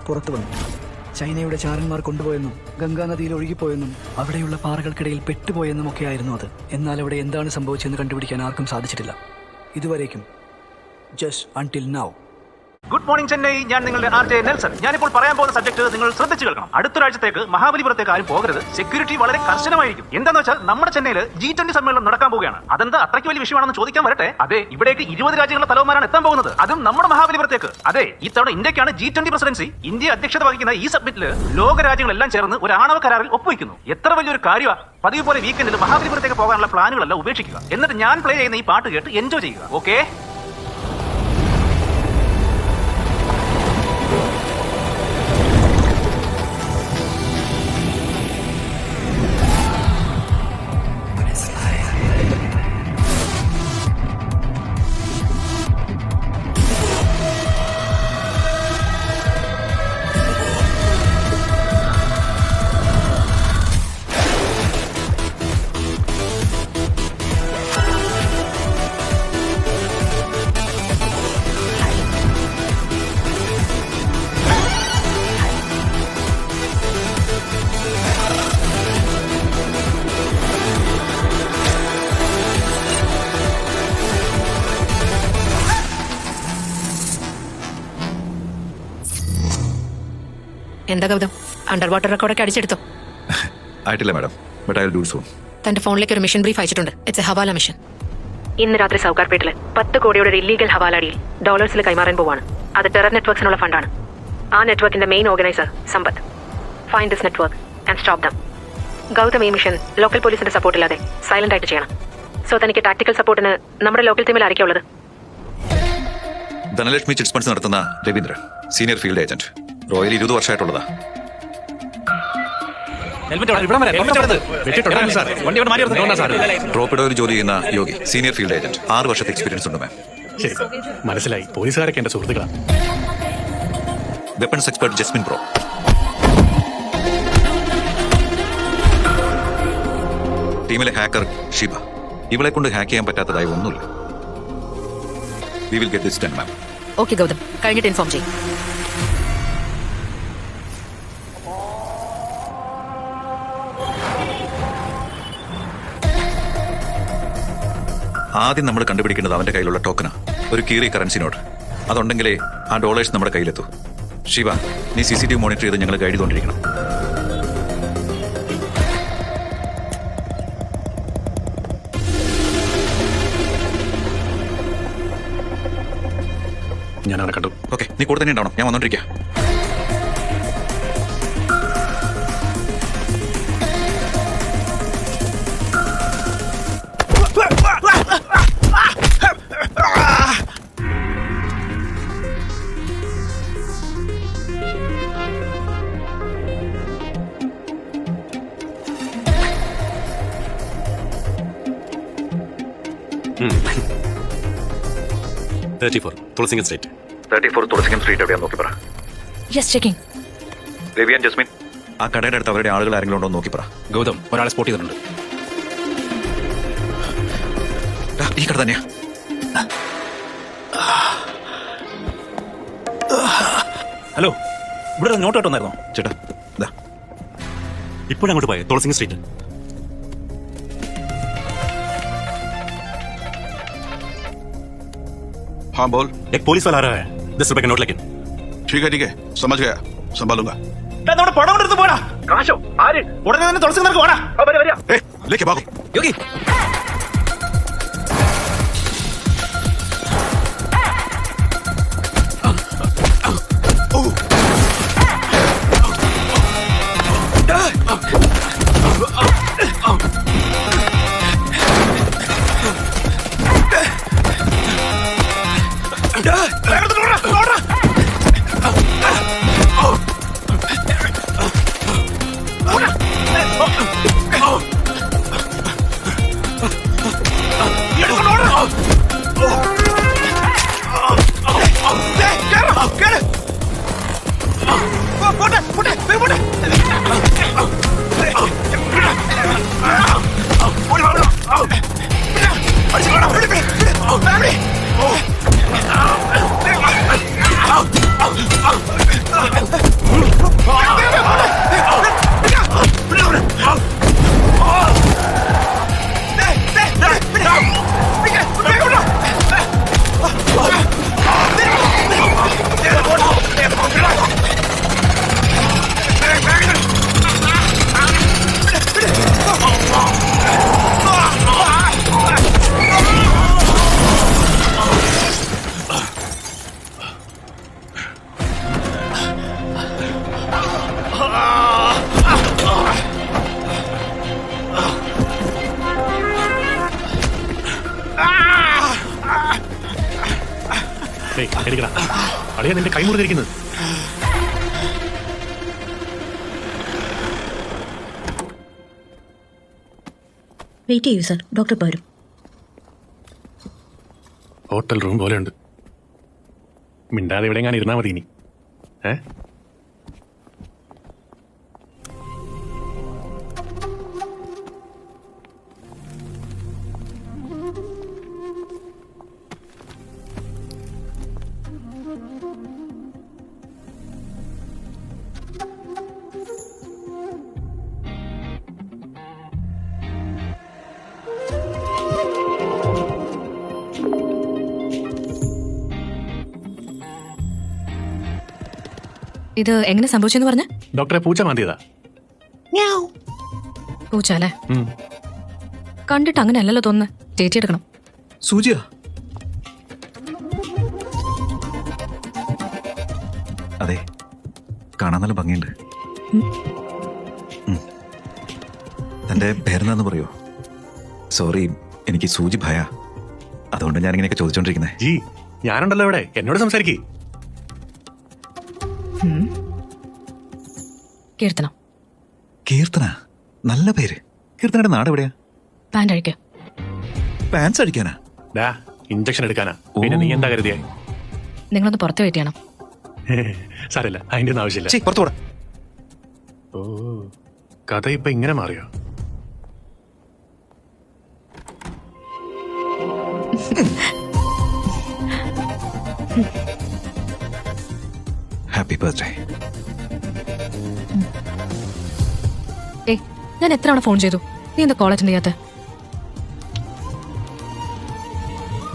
പുറത്തു വന്നു. ചൈനയുടെ ചാരന്മാർ കൊണ്ടുപോയെന്നും ഗംഗാനദിയിൽ ഒഴുകിപ്പോയെന്നും അവിടെയുള്ള പാറകൾക്കിടയിൽ പെട്ടുപോയെന്നും ഒക്കെയായിരുന്നു അത്. എന്നാൽ അവിടെ എന്താണ് സംഭവിച്ചതെന്ന് കണ്ടുപിടിക്കാൻ ആർക്കും സാധിച്ചിട്ടില്ല ഇതുവരേക്കും. Just until now. Good morning Chennai. ഞാൻ നിങ്ങളുടെ RJ നെൽസൺ. ഞാനിപ്പോൾ പറയാൻ പോകുന്ന സബ്ജക്ട് നിങ്ങൾ ശ്രദ്ധിച്ചു കേൾക്കണം. അടുത്തൊരാഴ്ചത്തേക്ക് മഹാബലിപുരത്തേക്ക് ആരും പോകരുത്. സെക്യൂരിറ്റി വളരെ കർശനമായിരിക്കും. എന്താണെന്ന് വെച്ചാൽ നമ്മുടെ ചെന്നൈയിൽ G20 സമ്മേളനം നടക്കാൻ പോവുകയാണ്. അതെന്താ അത്രയ്ക്ക് വലിയ വിഷയമാണെന്ന് ചോദിക്കാൻ വരട്ടെ. അതെ, ഇവിടേക്ക് 20 രാജ്യങ്ങളുടെ തലവന്മാരാണ് എത്താൻ പോകുന്നത്, അതും നമ്മുടെ മഹാബലിപുരത്തേക്ക്. അതെ, ഇത്തവണ ഇന്ത്യക്കാണ് G20 പ്രസിഡൻസി. ഇന്ത്യ അധ്യക്ഷത വഹിക്കുന്ന ഈ സബ്മിറ്റിൽ ലോക രാജ്യങ്ങളെല്ലാം ചേർന്ന് ഒരു ആണവ കരാറിൽ ഒപ്പുവയ്ക്കുന്നു. എത്ര വലിയൊരു കാര്യമാണ്. പതിവ് പോലെ വീക്കെൻഡിൽ മഹാബലിപുരത്തേക്ക് പോകാനുള്ള പ്ലാനുകളെല്ലാം ഉപേക്ഷിക്കുക. എന്നിട്ട് ഞാൻ പ്ലേ ചെയ്യുന്ന ഈ പാട്ട് കേട്ട് എൻജോയ് ചെയ്യുക. ഓക്കെ? എന്താ ഗൗതം, അണ്ടർ വാട്ടർ റെക്കോർഡൊക്കെ അടിച്ചെടുത്തോ? ആയിട്ടില്ല madam, but I will do soon. തന്റെ ഫോണിലേക്ക് ഒരു മിഷൻ ബ്രീഫ് അയച്ചിട്ടുണ്ട്. It's A hawala mission. ഇന്ന് രാത്രി സൗകാർപേട്ടില് 10 കോടിയുടെ ഒരു ഇല്ലീഗൽ ഹവാല ഡീൽ ഡോളേഴ്സിൽ കൈമാറാൻ പോവാണ്. അത് ടെറർ നെറ്റ്വർക്സിനുള്ള ഫണ്ടാണ്. ആ നെറ്റ്വർക്കിന്റെ main organiser Sampath. Find this network and stop them. Gautham ഈ മിഷൻ ലോക്കൽ പോലീസിന്റെ സപ്പോർട്ട് ഇല്ലാതെ സൈലന്റ് ആയിട്ട് ചെയ്യണം. സോ തനിക്ക് ടാക്ടിക്കൽ സപ്പോർട്ടിന് നമ്മുടെ ലോക്കൽ ടീമിൽ ആയിരിക്കും ഉള്ളത്. ധനലക്ഷ്മി ചിറ്റ്സ് ഫണ്ട്സ് നടത്തുന്ന Raveendran, senior field agent. Royal 20 വർഷമായിട്ടുള്ളതാ. ട്രോപ്പിഡോയിൽ ജോലി ചെയ്യുന്ന യോഗി, സീനിയർ ഫീൽഡ് ഏജന്റ്. 6 വർഷത്തെ എക്സ്പീരിയൻസ് ഉണ്ട് മാം. ശരി, മനസ്സിലായി. പോലീസുകാരൊക്കെ എന്റെ സുഹൃത്തുക്കളാണ്. Weapons expert Jasmine pro. ടീമിലെ ഹാക്കർ ഷിബ. ഇവളെ കൊണ്ട് ഹാക്ക് ചെയ്യാൻ പറ്റാത്തതായി ഒന്നുമില്ല. We will get this done ma'am. Okay Gautham, കഴിഞ്ഞിട്ട് ഇൻഫോം ചെയ്യും. ആദ്യം നമ്മൾ കണ്ടുപിടിക്കേണ്ടത് അവന്റെ കയ്യിലുള്ള ടോക്കനാ, ഒരു കീറി കറൻസി നോട്ട്. അതുണ്ടെങ്കിലേ ആ ഡോളേഴ്സ് നമ്മുടെ കയ്യിലെത്തൂ. ശിവ, നീ CCTV മോണിറ്റർ ചെയ്ത് ഞങ്ങൾ ഗൈഡ് ചെയ്തുകൊണ്ടിരിക്കണം. ഞാൻ അവനെ കണ്ടു. ഓക്കെ, നീ കൂടെ തന്നെ ഉണ്ടാവണം. ഞാൻ വന്നോണ്ടിരിക്കുക. തുളസിംഗം സ്ട്രീറ്റ്. 34 തുളസിംഗം സ്ട്രീറ്റ് എവിടെയാ നോക്കി പറ. Yes, checking. രവിയാൻ ജസ്മിൻ, ആ കടയുടെ അടുത്ത് അവരുടെ ആളുകൾ ആരെങ്കിലും ഉണ്ടോ നോക്കി പറ. ഗൗതം, ഒരാളെ സ്പോട്ട് ചെയ്തിട്ടുണ്ട്. ഈ കട തന്നെയാ. ഹലോ, ഇവിടെ നോട്ട് കേട്ടോന്നായിരുന്നോ? ചേട്ടാ, ഇതാ. ഇപ്പോഴങ്ങോട്ട് പോയേ തുളസിംഗം സ്ട്രീറ്റ്. हाँ बोल। एक पुलिस वाला आ रहा है, 10 रुपए का नोट लेके। ठीक है, समझ गया, संभालूंगा। നമ്മുടെ പടം എടുത്ത് പോടാ. കാശോ ആര് ഉടനെ തന്നെ തുളസി നിനക്ക് പോടാ. लेके भागो। യോഗി, എടുക്കടാ. അളിയാ നിന്റെ കൈ മുറിഞ്ഞിരിക്കുന്നത്. വെയിറ്റ് ചെയ്യൂ സർ, ഡോക്ടർ ഇപ്പോൾ വരും. ഹോട്ടൽ റൂം പോലെ ഉണ്ട്. മിണ്ടാതെ ഇവിടെ ഞാൻ ഇരുന്നാ മതി ഇനി. ഇത് എങ്ങനെ സംഭവിച്ചെന്ന് പറഞ്ഞ? ഡോക്ടറെ പൂച്ച മാന്തിയതാ. പൂച്ച അല്ലേ? കണ്ടിട്ട് അങ്ങനെ അല്ലല്ലോ തോന്നുന്നു. ചേച്ചി എടുക്കണം. സൂചിയാ? അതെ, കാണാൻ നല്ല ഭംഗിയുണ്ട്. തന്റെ പേരെന്താന്ന് പറയോ? സോറി, എനിക്ക് സൂചി ഭയ, അതുകൊണ്ട് ഞാൻ ഇങ്ങനെയൊക്കെ ചോദിച്ചോണ്ടിരിക്കുന്നേ. ജി, ഞാനുണ്ടല്ലോ ഇവിടെ, എന്നോട് സംസാരിക്കേ. കീർത്തനം. കീർത്തന? നല്ല പേര്. കീർത്തനയുടെ നാട് എവിടെയാ? പാൻ്റ് അഴിക്കുക. പാൻസ് അടിക്കാനാ? ഇഞ്ചക്ഷൻ എടുക്കാനാ. പിന്നെ നീ എന്താ കരുതിയായി? നിങ്ങളൊന്ന് പുറത്ത് വെയിറ്റ് ചെയ്യണം. സാരമില്ല, അതിന്റെ ഒന്നും ആവശ്യമില്ല. പുറത്തുകൂടാ. ഓ, കഥ ഇപ്പൊ ഇങ്ങനെ മാറിയോ? Happy birthday. ഏയ്, ഞാൻ എത്ര തവണ ഫോൺ ചെയ്തു, നീ എന്താ കോൾ അറ്റൻഡ് ചെയ്യാത്ത?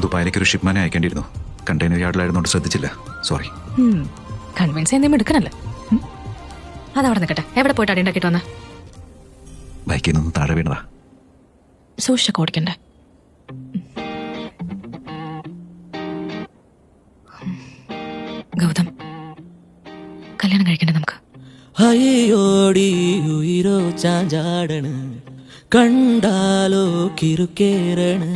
ദുബായിലേക്ക് ഒരു ഷിപ്മാനെ അയക്കേണ്ടിയിരുന്നു. കണ്ടെയ്നർ യാർഡിലായിരുന്നോണ്ട് ശ്രദ്ധിച്ചില്ല. സോറി. കൺവിൻസ് ചെയ്യുന്ന എടുക്കണല്ലേ. അതവിടെ നിൽക്കട്ടെ. എവിടെ പോയിട്ട് അടിയുണ്ടാക്കിട്ട് വന്ന? ബൈക്കിൽ നിന്ന് താഴെ വീണതാ. സൂക്ഷിച്ചൊക്കെ ഓടിക്കണ്ടേ? ഗൗതം, കല്യാണം കഴിക്കണ്ടേ നമുക്ക്? അയ്യോടി ഉയരോ ചാഞ്ചാടണ്, കണ്ടാലോ കിറുക്കേറണ്.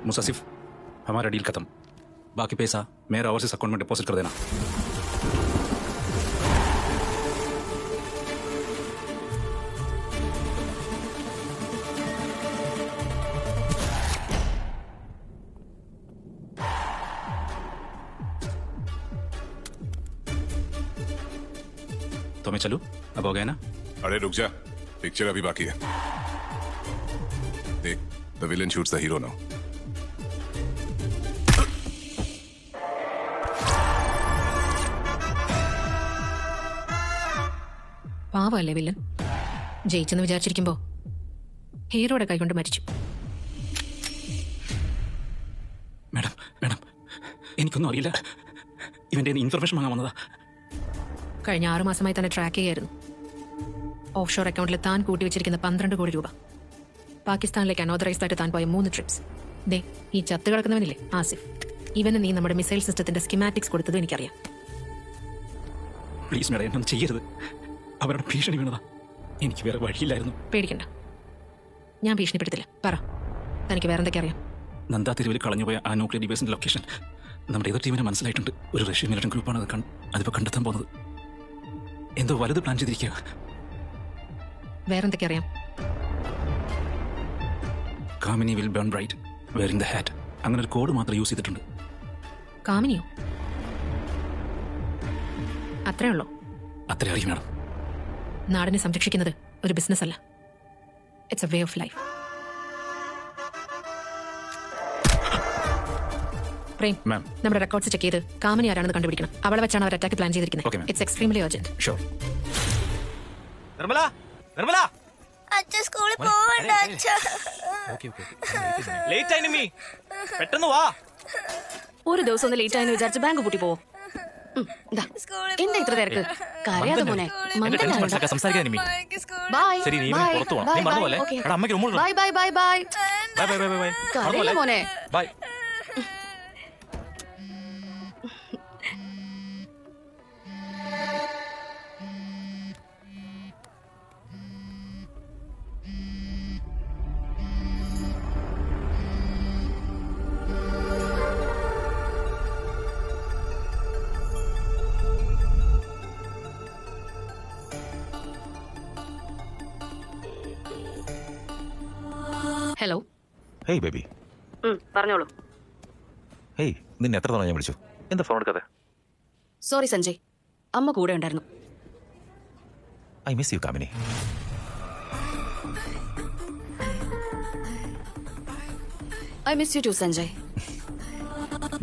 मुससिफ, हमारा डील खत्म. बाकी पैसा मेरा ओवरसीज अकाउंट में डिपॉजिट कर देना. तो मैं चलूं? अब हो गया ना? अरे रुक जा, पिक्चर अभी बाकी है. देख, the villain shoots the hero now. പാവല്ലേ വില്ലൻ? ജയിച്ചെന്ന് വിചാരിച്ചിരിക്കുമ്പോ ഹീറോയുടെ കൈകൊണ്ട് മരിച്ചു. മാഡം, മാഡം, എനിക്കൊന്നും അറിയില്ല. ഇവന്റെ ഇൻഫർമേഷൻ വാങ്ങാൻ വന്നതാ. കഴിഞ്ഞ 6 മാസമായി തന്നെ ട്രാക്ക് ചെയ്യായിരുന്നു. ഓഫ് ഷോർ അക്കൗണ്ടിൽ താൻ കൂട്ടി വെച്ചിരിക്കുന്ന 12 കോടി രൂപ. പാകിസ്ഥാനിലേക്ക് അനോതറൈസ്ഡ് ആയിട്ട് താൻ പോയ 3 ട്രിപ്സ്. ദേ, ഈ ചത്ത് കിടക്കുന്നവനില്ലേ ആസിഫ്, ഇവന് നീ നമ്മുടെ മിസൈൽ സിസ്റ്റത്തിന്റെ സ്കിമാറ്റിക്സ് കൊടുത്തത് എനിക്കറിയാം. പ്ലീസ് മാഡം, എന്നൊന്നും ചെയ്യരുത്. അവരുടെ ഭീഷണി വീണതാ. എനിക്ക് വേറെ വഴിയില്ലായിരുന്നു. പേടിക്കണ്ട, ഞാൻ ഭീഷണിപ്പെടുത്തില്ല. പറ, തനിക്ക് വേറെ എന്തൊക്കെ അറിയാം? നന്ദാ തെരുവിൽ കളഞ്ഞുപോയ ആ ന്യൂക്ലിയർ ഡിവൈസിന്റെ ലൊക്കേഷൻ നമ്മുടെ എതിർ ടീമിനെ മനസ്സിലായിട്ടുണ്ട്. ഒരു റഷ്യൻ മിലിറ്ററി ഗ്രൂപ്പാണ് അതിപ്പോ കണ്ടെത്താൻ പോകുന്നത്. എന്തോ വലുത് പ്ലാൻ ചെയ്തിരിക്കുക. വേറെന്തൊക്കെ അറിയാം? Kamini will burn bright wearing the hat. അങ്ങനെ ഒരു കോഡ് മാത്രം യൂസ് ചെയ്തിട്ടുണ്ട്. കാമിനിയോ? അത്രേ ഉള്ളോ? അത്രേ അറിയും മാഡം. നാടിനെ സംരക്ഷിക്കുന്നത് ഒരു ബിസിനസ് അല്ല, it's a way of life. Prem, ma'am, നമ്മുടെ റെക്കോർഡ്സ് ചെക്ക് ചെയ്ത് കാമിനി ആരാണെന്ന് കണ്ടുപിടിക്കണം. അവളെ വെച്ചാണ് അവർ അറ്റാക്ക് പ്ലാൻ ചെയ്തിരിക്കുന്നത്. Okay, ma'am. It's extremely urgent. Sure. Nirmala, Nirmala, അച്ഛൻ സ്കൂളിൽ പോവണ്ട അച്ഛാ. ലേറ്റ് ആയി നിമ്മി, പെട്ടെന്ന് വാ. ഒരു ദിവസം ഒന്ന് ലേറ്റ് ആയെന്ന് വിചാരിച്ച് ബാങ്ക് പൂട്ടി പോവോ? എന്താ ഇത്ര തിരക്ക്? കരയാതെ മോനെ. എന്റെ ടെൻഷൻ മനസ്സിലാക്കാൻ സംസാരിക്കാൻ നിമ്മി. ബൈ. ശരി, നീ ഇവന് പുറത്തു പോണം. നീ മറന്നുപോലെ. എടാ, അമ്മയ്ക്ക് റൂമിൽ bye bye bye bye. Bye bye bye bye. കരയില്ല മോനെ. ബൈ. ഹലോ. Hey baby. പറഞ്ഞോളൂ. ഹേയ്, നിന്നെ എത്ര തവണ ഞാൻ വിളിച്ചു? എന്താ ഫോൺ എടുക്കാതെ? സോറി സഞ്ജയ്, അമ്മ കൂടെ ഉണ്ടായിരുന്നു. I miss you Kamini. I miss you too Sanjay.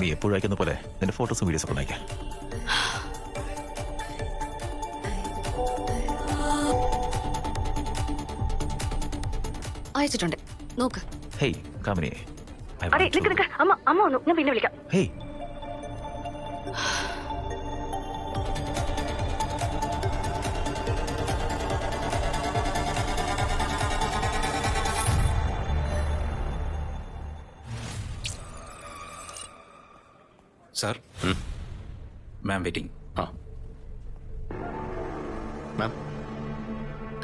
നീ എപ്പോഴും അയക്കുന്ന പോലെ നിന്റെ ഫോട്ടോസും വീഡിയോസും ഒക്കെ അയക്കാം. അയച്ചിട്ടുണ്ട്, നോക്ക്. ഹേയ് കാമിനി. അതെ, നിക്ക്. അമ്മ വന്നു, ഞാൻ പിന്നെ വിളിക്കാം. ഹേയ്. സാർ, മാം വെയിറ്റിംഗ്.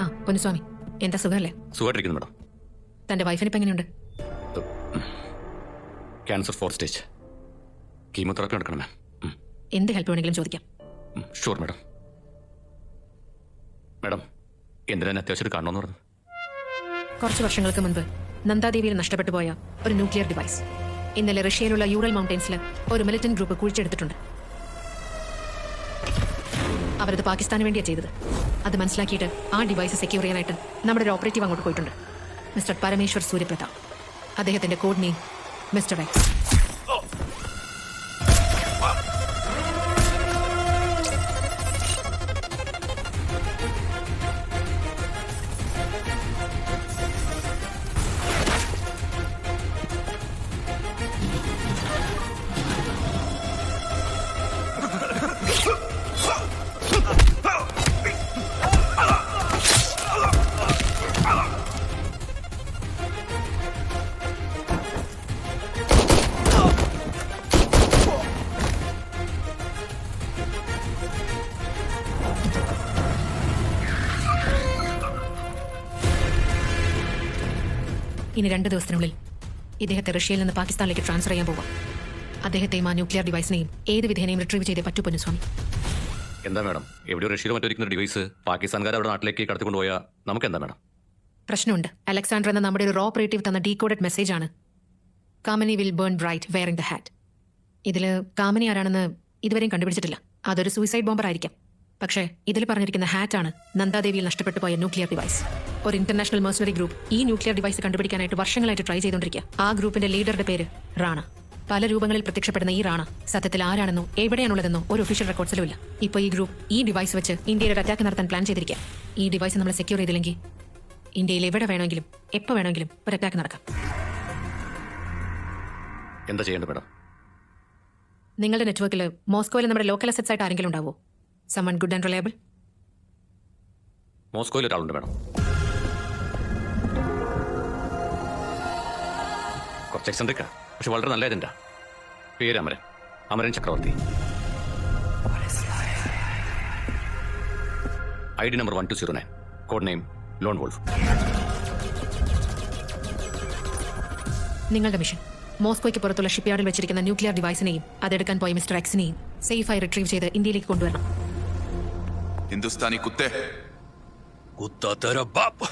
ആ പൊന്നുസ്വാമി, എന്താ സുഖമല്ലേ? സുഖമായിട്ടിരിക്കുന്നു മാഡം. തന്റെ വൈഫിന് ഇപ്പം എങ്ങനെയുണ്ട്? Cancer 4th stage. കീമോതെറാപ്പി നടക്കണം മാം. എന്ത് ഹെൽപ്പ് വേണമെങ്കിലും ചോദിക്കാം. Sure madam. മാഡം, എന്തിനാണ് അത്യാവശ്യം കാണണമെന്ന് പറഞ്ഞു? കുറച്ച് വർഷങ്ങൾക്ക് മുൻപ് നന്ദാദേവിയിൽ നഷ്ടപ്പെട്ടു പോയ ഒരു ന്യൂക്ലിയർ ഡിവൈസ് ഇന്നലെ റഷ്യയിലുള്ള യൂറൽ മൗണ്ടൻസിൽ ഒരു മിലിറ്റന്റ് ഗ്രൂപ്പ് കുഴിച്ചെടുത്തിട്ടുണ്ട്. അവരത് പാകിസ്ഥാന് വേണ്ടിയാണ് ചെയ്തത്. അത് മനസ്സിലാക്കിയിട്ട് ആ ഡിവൈസ് സെക്യൂർ ചെയ്യാനായിട്ട് നമ്മുടെ ഒരു ഓപ്പറേറ്റീവ് അങ്ങോട്ട് പോയിട്ടുണ്ട്. മിസ്റ്റർ പരമേശ്വർ സൂര്യപ്രതാപ്. അദ്ദേഹത്തിന്റെ കോഡ് നെയിം മിസ്റ്റർ എക്സ്. ഇനി 2 ദിവസത്തിനുള്ളിൽ ഇദ്ദേഹത്തെ റഷ്യയിൽ നിന്ന് പാകിസ്ഥാനിലേക്ക് ട്രാൻസ്ഫർ ചെയ്യാൻ പോവാം. അദ്ദേഹത്തെയും ആ ന്യൂക്ലിയർ ഡിവൈസിനെയും ഏത് വിധേനയും റിട്രീവ് ചെയ്തേ പറ്റൂ പൊന്നുസ്വാമി. എന്താ മാഡം, എവിടെയോ റഷ്യയിലോ മറ്റൊരിക്കുന്ന ഡിവൈസ് പാകിസ്ഥാൻകാർ അവിടെ നാട്ടിലേക്ക് കടത്തിക്കൊണ്ടുപോയാൽ നമുക്ക് എന്താ മാഡം? പ്രശ്നമുണ്ട്. അലക്സാണ്ടർ എന്ന നമ്മുടെ ഒരു ഓപ്പറേറ്റീവ് തന്ന ഡീകോഡഡ് മെസ്സേജ് ആണ് Kamini will burn bright wearing the hat. ഇതിൽ കാമിനി ആരാണെന്ന് ഇതുവരെയും കണ്ടുപിടിച്ചിട്ടില്ല. അതൊരു സൂയിസൈഡ് ബോംബർ ആയിരിക്കാം. പക്ഷേ ഇതിൽ പറഞ്ഞിരിക്കുന്ന ഹാറ്റ് ആണ് നന്ദാദേവിയിൽ നഷ്ടപ്പെട്ടു പോയ ന്യൂക്ലിയർ ഡിവൈസ്. ഒരു ഇന്റർനാഷണൽ മെർസണറി ഗ്രൂപ്പ് ഈ ന്യൂക്ലിയർ ഡിവൈസ് കണ്ടുപിടിക്കാനായിട്ട് വർഷങ്ങളായിട്ട് ട്രൈ ചെയ്തുകൊണ്ടിരിക്കുക. ആ ഗ്രൂപ്പിന്റെ ലീഡറുടെ പേര് റാണ. പല രൂപങ്ങളിൽ പ്രത്യക്ഷപ്പെടുന്ന ഈ റാണ സത്യത്തിൽ ആരാണെന്നോ എവിടെയാണുള്ളതെന്നോ ഒരു ഒഫീഷ്യൽ റെക്കോർഡ്സിലും ഇല്ല. ഇപ്പോൾ ഈ ഗ്രൂപ്പ് ഈ ഡിവൈസ് വെച്ച് ഇന്ത്യയിൽ ഒരു അറ്റാക്ക് നടത്താൻ പ്ലാൻ ചെയ്തിരിക്കുക. ഈ ഡിവൈസ് നമ്മൾ സെക്യൂർ ചെയ്തില്ലെങ്കിൽ ഇന്ത്യയിൽ എവിടെ വേണമെങ്കിലും എപ്പോൾ വേണമെങ്കിലും ഒരു അറ്റാക്ക് നടക്കാം. എന്താ ചെയ്യേണ്ടത് മാഡം? നിങ്ങളുടെ നെറ്റ്വർക്കിൽ മോസ്കോയിൽ നമ്മുടെ ലോക്കൽ അസറ്റ്സ് ആയിട്ട് ആരെങ്കിലും ഉണ്ടാവോ? someone good and reliable? മോസ്കോയിൽ ഒരാളുണ്ട് മാഡം. കുറച്ച് എക്സെൻട്രിക്കാ, പക്ഷെ വളരെ നല്ല ഏജന്റാ. പേര് അമരൻ ചക്രവർത്തി. ID number 1209, code name loan wolf. നിങ്ങളുടെ മിഷൻ മോസ്കോയ്ക്ക് പുറത്തുള്ള ഷിപ്പ്യാർഡിൽ വെച്ചിരിക്കുന്ന ന്യൂക്ലിയർ ഡിവൈസിനെയും അതെടുക്കാൻ പോയ മിസ്റ്റർ എക്സിനെയും സേഫായി റിട്രീവ് ചെയ്ത് ഇന്ത്യയിലേക്ക് കൊണ്ടുവരണം. हिंदुस्तानी कुत्ते, കുത്താ തെരാ ബാപ്പ്.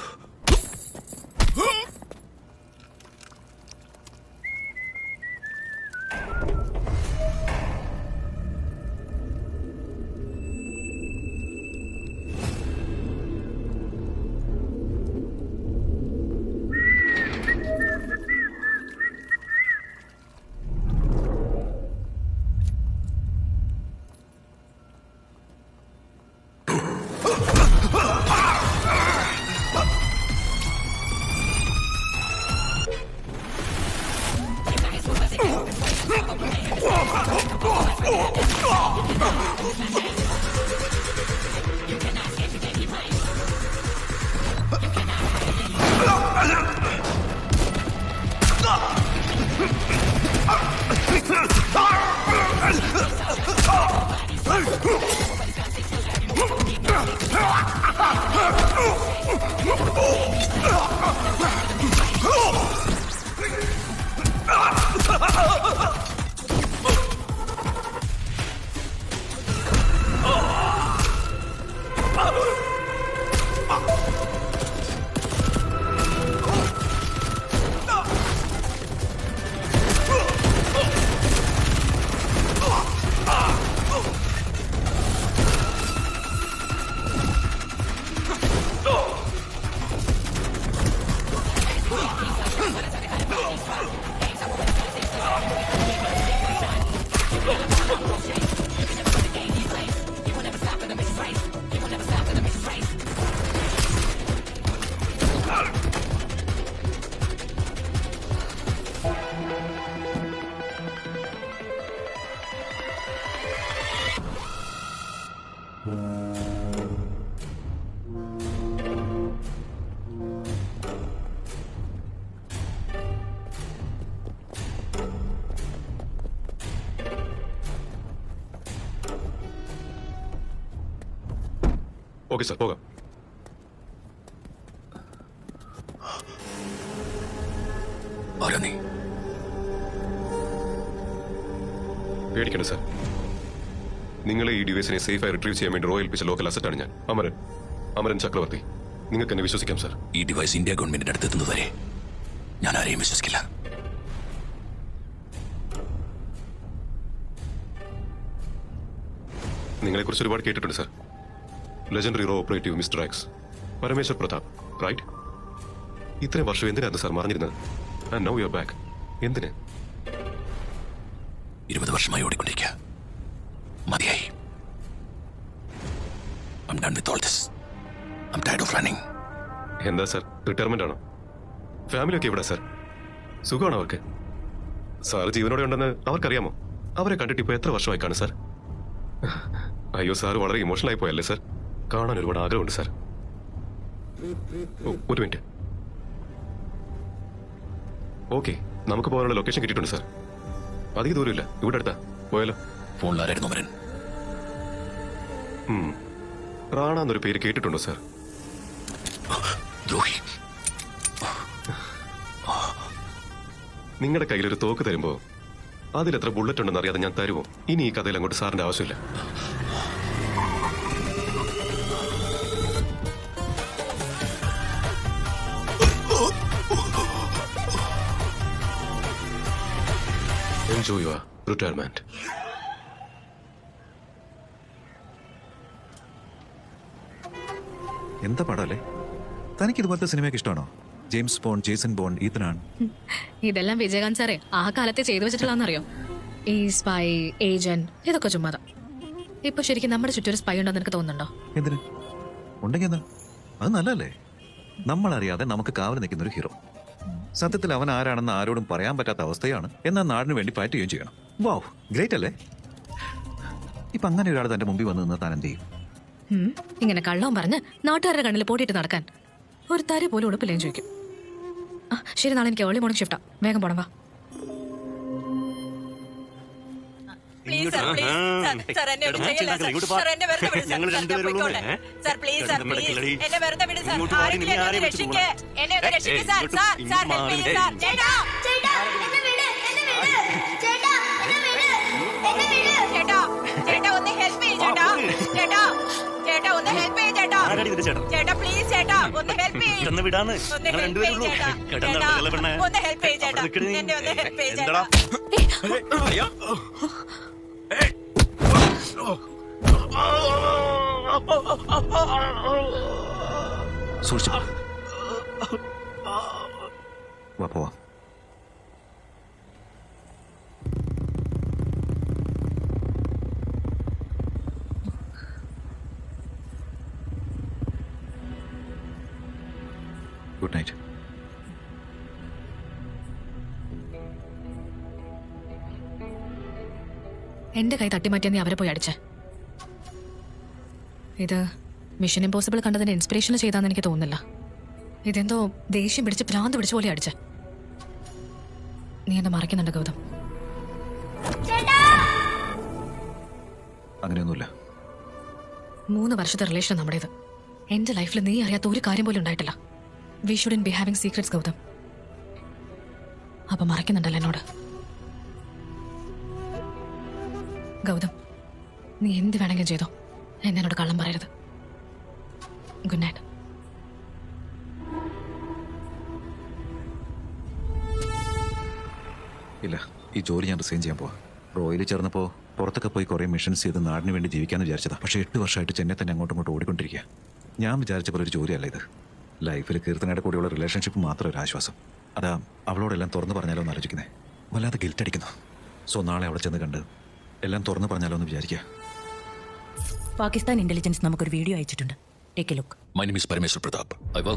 ഓക്കെ സാർ, പോകാം. ആരാ നീ? പേടിക്കണ്ട സാർ. നിങ്ങളെ ഈ ഡിവൈസിനെ സേഫായി റിട്രീവ് ചെയ്യാൻ വേണ്ടി റോയൽ ഏൽപ്പിച്ച ലോക്കൽ അസറ്റാണ് ഞാൻ. അമരൻ ചക്രവർത്തി. നിങ്ങൾക്ക് എന്നെ വിശ്വസിക്കാം സാർ. ഈ ഡിവൈസ് ഇന്ത്യ ഗവൺമെന്റിന്റെ അടുത്തെത്തുന്നതുവരെ ഞാൻ ആരെയും വിശ്വസിക്കില്ല. നിങ്ങളെക്കുറിച്ച് ഒരുപാട് കേട്ടിട്ടുണ്ട് സാർ. ലെജൻഡറി റോ operative mister X, Parameshwar Pratap, right? ഇത്രയും വർഷം എന്തിനാണ് സാർ മറിഞ്ഞിരുന്നത്? And now you are back. എന്തിന്? 20 വർഷമായി ഓടിക്കൊണ്ടിരിക്കുക. മതിയായി. I'm done with all this. I'm tired of running. എന്താ സാർ, റിട്ടയർമെന്റ് ആണോ? ഫാമിലിയൊക്കെ എവിടാ സാർ? സുഖമാണോ അവർക്ക്? സാർ ജീവനോടെ ഉണ്ടെന്ന് അവർക്കറിയാമോ? അവരെ കണ്ടിട്ട് ഇപ്പോൾ എത്ര വർഷമായി കാണും സാർ? അയ്യോ, സാർ വളരെ ഇമോഷണൽ ആയി പോയല്ലേ സാർ? കാണാൻ ഒരുപാട് ആഗ്രഹമുണ്ട് സാർ. ഒരു മിനിറ്റ്. ഓക്കെ, നമുക്ക് പോകാനുള്ള ലൊക്കേഷൻ കിട്ടിയിട്ടുണ്ട് സാർ. അധികം ദൂരമില്ല, ഇവിടെ അടുത്താ. പോയാലോ? ഫോണിലാരായിരുന്നു അമരൻ? റാണ എന്നൊരു പേര് കേട്ടിട്ടുണ്ടോ സാർ? ദ്രോഹി. നിങ്ങളുടെ കയ്യിലൊരു തോക്ക് തരുമ്പോ അതിലെത്ര ബുള്ളറ്റ് ഉണ്ടെന്ന് അറിയാതെ ഞാൻ തരുമോ? ഇനി ഈ കഥയിൽ അങ്ങോട്ട് സാറിന്റെ ആവശ്യമില്ല. Enjoy your retirement. എന്താ പടമല്ലേ? തനിക്ക് ഇതുപോലത്തെ സിനിമയൊക്കെ ഇഷ്ടമാണോ? ജെയിംസ് ബോണ്ട്, ജേസൺ ബോണ്ട്, ഈത്തനാൻ. ഇതെല്ലാം വിജയകാന്ത് സാറേ ആ കാലത്തെ ചെയ്തു വെച്ചിട്ടുള്ളതെന്നറിയോ? ഈ സ്പൈ, ഏജന്റ്, ഇതൊക്കെ ചുമ്മാതാ. ഇപ്പൊ ശരിക്കും നമ്മുടെ ചുറ്റൊരു സ്പൈ ഉണ്ടോ നിനക്ക് തോന്നുന്നുണ്ടോ? എന്തിന്? ഉണ്ടെങ്കിൽ എന്താ? അത് നല്ലതല്ലേ? നമ്മളറിയാതെ നമുക്ക് കാവൽ നിൽക്കുന്ന ഒരു ഹീറോ. സത്യത്തിൽ അവൻ ആരാണെന്ന് ആരോടും പറയാൻ പറ്റാത്ത അവസ്ഥയാണ്. എന്നാൽ നാടിന് വേണ്ടി ഫൈറ്റ് ചെയ്യുകയും ചെയ്യണം. വാവ്, ഗ്രേറ്റ് അല്ലേ? ഇപ്പൊ അങ്ങനെ ഒരാൾ തന്റെ മുമ്പിൽ വന്ന് നിന്ന് താൻ എന്ത് ചെയ്യും? ഇങ്ങനെ കള്ളവും പറഞ്ഞ് നാട്ടുകാരുടെ കണ്ണിൽ പോട്ടിയിട്ട് നടക്കാൻ ഒരു തരി പോലും ഉടുപ്പില്ലേന്ന് ചോദിക്കും. ശരി, നാളെ എനിക്ക് ഏർലി മോർണിംഗ് ഷിഫ്റ്റാ. വേഗം പോണം വാ. ചേട്ടാ പ്ലീസ് ചേട്ടാ ഒന്ന് ഹെൽപ്പ് ചെയ്യ്. ഒന്ന് ഹെൽപ്പ് ചെയ്യ് ചേട്ടാ. ഒന്ന് ഹെൽപ്പ് ചെയ്യ് ചേട്ടാ. എന്നെ ഒന്ന് ഹെൽപ്പ് ചെയ്യ് ചേട്ടാ. സൂക്ഷിച്ചു വാ, പോവാം. Good night. എന്റെ കൈ തട്ടിമാറ്റിയ നീ അവരെ പോയി അടിച്ചേ. ഇത് മിഷൻ ഇമ്പോസിബിൾ കണ്ടതിന്റെ ഇൻസ്പിറേഷൻ ചെയ്താന്ന് എനിക്ക് തോന്നുന്നില്ല. ഇതെന്തോ ദേഷ്യം പിടിച്ച് ഭ്രാന്ത് പിടിച്ച പോലെ അടിച്ചേ. നീ എന്നെ മറക്കുന്നുണ്ട് ഗൗതം. അങ്ങനെയൊന്നുമില്ല. 3 വർഷത്തെ റിലേഷൻ നമ്മുടേത്. എന്റെ ലൈഫിൽ നീ അറിയാത്ത ഒരു കാര്യം പോലും ഉണ്ടായിട്ടില്ല. We shouldn't be having secrets Gautam. അപ്പൊ മറക്കുന്നുണ്ടല്ലോ എന്നോട്. ഗൗതം, നീ എന്ത് വേണമെങ്കിലും ചെയ്തോ, എന്നോട് കള്ളം പറയരുത്. Good night. ഇല്ല, ഈ ജോലി ഞാൻ റിസൈൻ ചെയ്യാൻ പോവാ. റോയിൽ ചേർന്നപ്പോൾ പുറത്തൊക്കെ പോയി കുറേ മിഷൻസ് ചെയ്ത് നാടിന് വേണ്ടി ജീവിക്കാമെന്ന് വിചാരിച്ചതാ. പക്ഷേ 8 വർഷമായിട്ട് ചെന്നൈ തന്നെ അങ്ങോട്ടും ഇങ്ങോട്ടും ഓടിക്കൊണ്ടിരിക്കുക. ഞാൻ വിചാരിച്ച പോലെ ഒരു ജോലിയല്ല ഇത്. ലൈഫിൽ കീർത്തനയുടെ കൂടെയുള്ള റിലേഷൻഷിപ്പ് മാത്രം ഒരു ആശ്വാസം. അതാ അവളോടെല്ലാം തുറന്നു പറഞ്ഞാലോ എന്ന് ആലോചിക്കുന്നത്. വല്ലാതെ ഗിൽറ്റ് അടിക്കുന്നു. സോ നാളെ അവിടെ ചെന്ന് കണ്ട് എല്ലാം തുറന്നു പറഞ്ഞാലോ എന്ന് വിചാരിക്കുക. പാകിസ്ഥാൻ ഇന്റലിജൻസ് നമുക്കൊരു വീഡിയോ അയച്ചിട്ടുണ്ട്. Take A look. My name is Parameshwar Pratap. I work